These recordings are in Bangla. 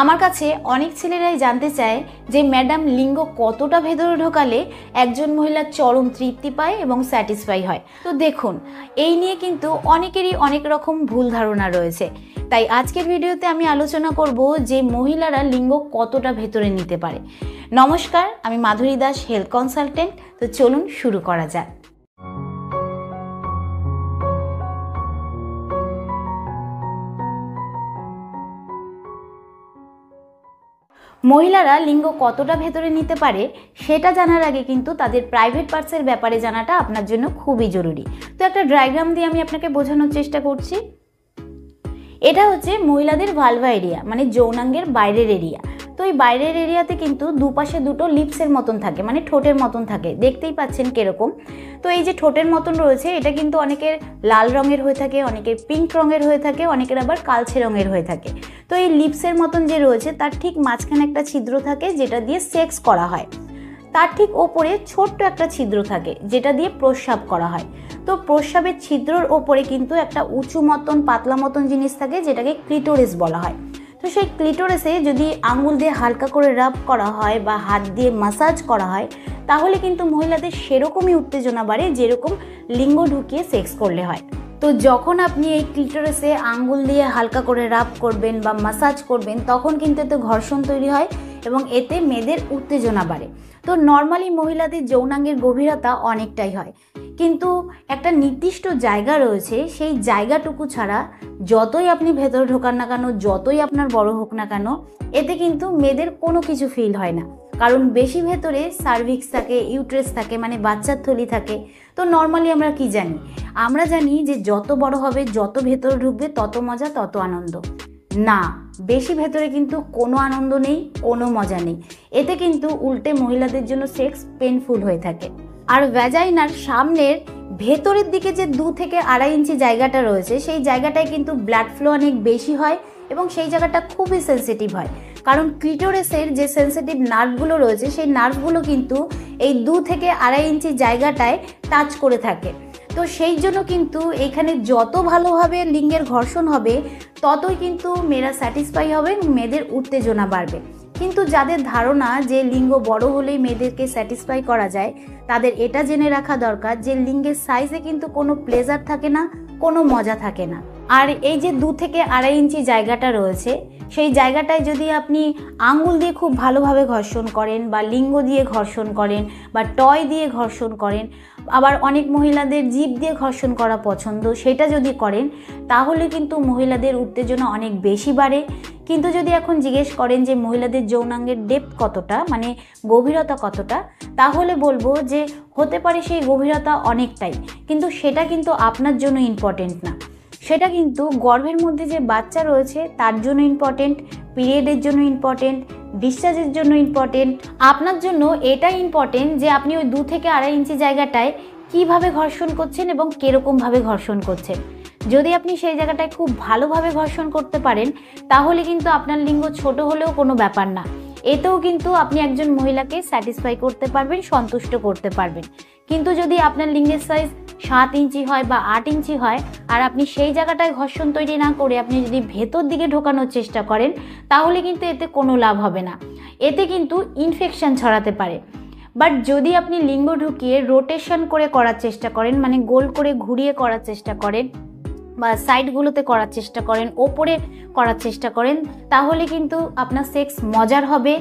আমার কাছে অনেক ছেলেরাই জানতে চায় যে ম্যাডাম লিঙ্গ কতটা ভেতরে ঢোকালে একজন মহিলা চরম তৃপ্তি পায় এবং স্যাটিসফাই হয়। তো দেখুন, এই নিয়ে কিন্তু অনেকেরই অনেক রকম ভুল ধারণা রয়েছে। তাই আজকের ভিডিওতে আমি আলোচনা করব যে মহিলারা লিঙ্গ কতটা ভেতরে নিতে পারে। নমস্কার, আমি মাধুরী দাস, হেলথ কনসালটেন্ট। তো চলুন শুরু করা যাক। মহিলারা লিঙ্গ কতটা ভেতরে নিতে পারে সেটা জানার আগে কিন্তু তাদের প্রাইভেট পার্টসের ব্যাপারে জানাটা আপনার জন্য খুবই জরুরি। তো একটা ডায়াগ্রাম দিয়ে আমি আপনাকে বোঝানোর চেষ্টা করছি। এটা হচ্ছে মহিলাদের ভালভা এরিয়া, মানে যৌনাঙ্গের বাইরের এরিয়া। তো এই বাইরের এরিয়াতে কিন্তু দুপাশে দুটো লিপসের মতন থাকে, মানে ঠোঁটের মতন থাকে। দেখতেই পাচ্ছেন কিরকম। তো এই যে ঠোঁটের মতন রয়েছে, এটা কিন্তু অনেকের লাল রঙের হয়ে থাকে, অনেকের পিঙ্ক রঙের হয়ে থাকে, অনেকের আবার কালচে রঙের হয়ে থাকে। তো এই লিপসের মতন যে রয়েছে তার ঠিক মাঝখানে একটা ছিদ্র থাকে যেটা দিয়ে সেক্স করা হয়। তার ঠিক ওপরে ছোট্ট একটা ছিদ্র থাকে যেটা দিয়ে প্রস্রাব করা হয়। তো প্রস্রাবের ছিদ্রর ওপরে কিন্তু একটা উঁচু মতন পাতলা মতন জিনিস থাকে যেটাকে ক্লিটোরিস বলা হয়। তো সেই ক্লিটোরিসে যদি আঙুল দিয়ে হালকা করে রাব করা হয় বা হাত দিয়ে মাসাজ করা হয় তাহলে কিন্তু মহিলাদের সেরকমই উত্তেজনা বাড়ে যেরকম লিঙ্গ ঢুকিয়ে সেক্স করলে হয়। তো যখন আপনি এই ক্লিটোরিসে আঙ্গুল দিয়ে হালকা করে রাব করবেন বা মাসাজ করবেন তখন কিন্তু এতে ঘর্ষণ তৈরি হয় এবং এতে মেয়েদের উত্তেজনা বাড়ে। তো নর্মালি মহিলাদের যৌনাঙ্গের গভীরতা অনেকটাই হয়, কিন্তু একটা নির্দিষ্ট জায়গা রয়েছে, সেই জায়গাটুকু ছাড়া যতই আপনি ভেতরে ঢোকান না কেন, যতই আপনার বড় হোক না কেন, এতে কিন্তু মেয়েদের কোনো কিছু ফিল হয় না। কারণ বেশি ভেতরে সার্ভিক্স থাকে, ইউট্রেস থাকে, মানে বাচ্চার থলি থাকে। তো নর্মালি আমরা কি জানি? আমরা জানি যে যত বড় হবে, যত ভেতরে ঢুকবে তত মজা, তত আনন্দ। না, বেশি ভেতরে কিন্তু কোনো আনন্দ নেই, কোনো মজা নেই। এতে কিন্তু উল্টে মহিলাদের জন্য সেক্স পেনফুল হয়ে থাকে। আর ভ্যাজাইনার সামনের ভেতরের দিকে যে 2 থেকে 2.5 ইঞ্চি জায়গাটা রয়েছে সেই জায়গাটায় কিন্তু ব্লাড ফ্লো অনেক বেশি হয় এবং সেই জায়গাটা খুবই সেন্সিটিভ হয়। কারণ ক্লিটোরিসের যে সেন্সিটিভ নার্ভগুলো রয়েছে সেই নার্ভগুলো কিন্তু এই 2 থেকে 2.5 ইঞ্চি জায়গাটায় টাচ করে থাকে। তো সেই জন্য কিন্তু এখানে যত ভালোভাবে লিঙ্গের ঘর্ষণ হবে ততই কিন্তু মেয়েরা স্যাটিসফাই হবে, মেয়েদের উত্তেজনা বাড়বে। কিন্তু যাদের ধারণা যে লিঙ্গ বড় হলেই মেয়েদেরকে স্যাটিসফাই করা যায়, তাদের এটা জেনে রাখা দরকার যে লিঙ্গের সাইজে কিন্তু কোনো প্লেজার থাকে না, কোনো মজা থাকে না। আর এই যে 2 থেকে 2.5 ইঞ্চি জায়গাটা রয়েছে সেই জায়গাটায় যদি আপনি আঙ্গুল দিয়ে খুব ভালোভাবে ঘর্ষণ করেন বা লিঙ্গ দিয়ে ঘর্ষণ করেন বা টয় দিয়ে ঘর্ষণ করেন, আবার অনেক মহিলাদের জিভ দিয়ে ঘর্ষণ করা পছন্দ, সেটা যদি করেন তাহলে কিন্তু মহিলাদের উত্তেজনা অনেক বেশি বাড়ে। কিন্তু যদি এখন জিজ্ঞেস করেন যে মহিলাদের যৌনাঙ্গের ডেপথ কতটা, মানে গভীরতা কতটা, তাহলে বলবো যে হতে পারে সেই গভীরতা অনেকটাই, কিন্তু সেটা কিন্তু আপনার জন্য ইম্পর্টেন্ট না। সেটা কিন্তু গর্ভের মধ্যে যে বাচ্চা রয়েছে তার জন্য ইম্পর্টেন্ট, পিরিয়ডের জন্য ইম্পর্টেন্ট, ডিসচার্জের জন্য ইম্পর্টেন্ট। আপনার জন্য এটা ইম্পর্টেন্ট যে আপনি ওই 2 থেকে 2.5 ইঞ্চি জায়গাটায় কিভাবে ঘর্ষণ করছেন এবং কিরকমভাবে ঘর্ষণ করছেন। যদি আপনি সেই জায়গাটায় খুব ভালোভাবে ঘর্ষণ করতে পারেন তাহলে কিন্তু আপনার লিঙ্গ ছোট হলেও কোনো ব্যাপার না। এতেও কিন্তু আপনি একজন মহিলাকে স্যাটিসফাই করতে পারবেন, সন্তুষ্ট করতে পারবেন। কিন্তু যদি আপনার লিঙ্গের সাইজ 7 ইঞ্চি হয় বা 8 ইঞ্চি হয় আর আপনি সেই জায়গাটায় ঘর্ষণ তৈরি না করে আপনি যদি ভেতর দিকে ঢোকানোর চেষ্টা করেন তাহলে কিন্তু এতে কোনো লাভ হবে না। এতে কিন্তু ইনফেকশন ছড়াতে পারে। বাট যদি আপনি লিঙ্গ ঢুকিয়ে রোটেশন করে করার চেষ্টা করেন, মানে গোল করে ঘুরিয়ে করার চেষ্টা করেন বা সাইডগুলোতে করার চেষ্টা করেন, ওপরে করার চেষ্টা করেন, তাহলে কিন্তু আপনার সেক্স মজার হবে।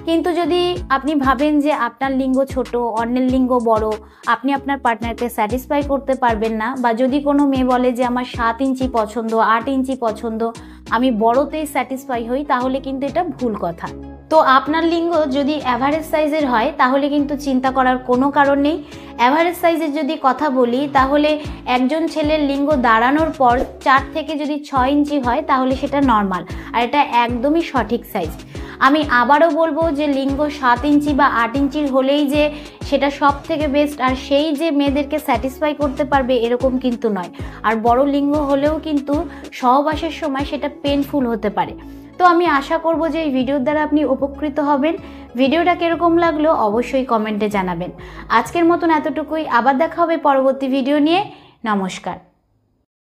কিন্তু যদি আপনি ভাবেন যে আপনার লিঙ্গ ছোট, অন্যের লিঙ্গ বড়, আপনি আপনার পার্টনারকে স্যাটিসফাই করতে পারবেন না, বা যদি কোনো মেয়ে বলে যে আমার 7 ইঞ্চি পছন্দ, 8 ইঞ্চি পছন্দ, আমি বড়তেই স্যাটিসফাই হই, তাহলে কিন্তু এটা ভুল কথা। তো আপনার লিঙ্গ যদি অ্যাভারেজ সাইজের হয় তাহলে কিন্তু চিন্তা করার কোনো কারণ নেই। অ্যাভারেজ সাইজের যদি কথা বলি তাহলে একজন ছেলের লিঙ্গ দাঁড়ানোর পর 4 থেকে যদি 6 ইঞ্চি হয় তাহলে সেটা নর্মাল, আর এটা একদমই সঠিক সাইজ। আমি আবারও বলবো যে লিঙ্গ 7 ইঞ্চি বা 8 ইঞ্চির হলেই যে সেটা সব থেকে বেস্ট আর সেই যে মেয়েদেরকে স্যাটিসফাই করতে পারবে এরকম কিন্তু নয়। আর বড় লিঙ্গ হলেও কিন্তু সহবাসের সময় সেটা পেনফুল হতে পারে। তো আমি আশা করব যে এই ভিডিওর দ্বারা আপনি উপকৃত হবেন। ভিডিওটা কিরকম লাগলো অবশ্যই কমেন্টে জানাবেন। আজকের মতন এতটুকুই, আবার দেখা হবে পরবর্তী ভিডিও নিয়ে। নমস্কার।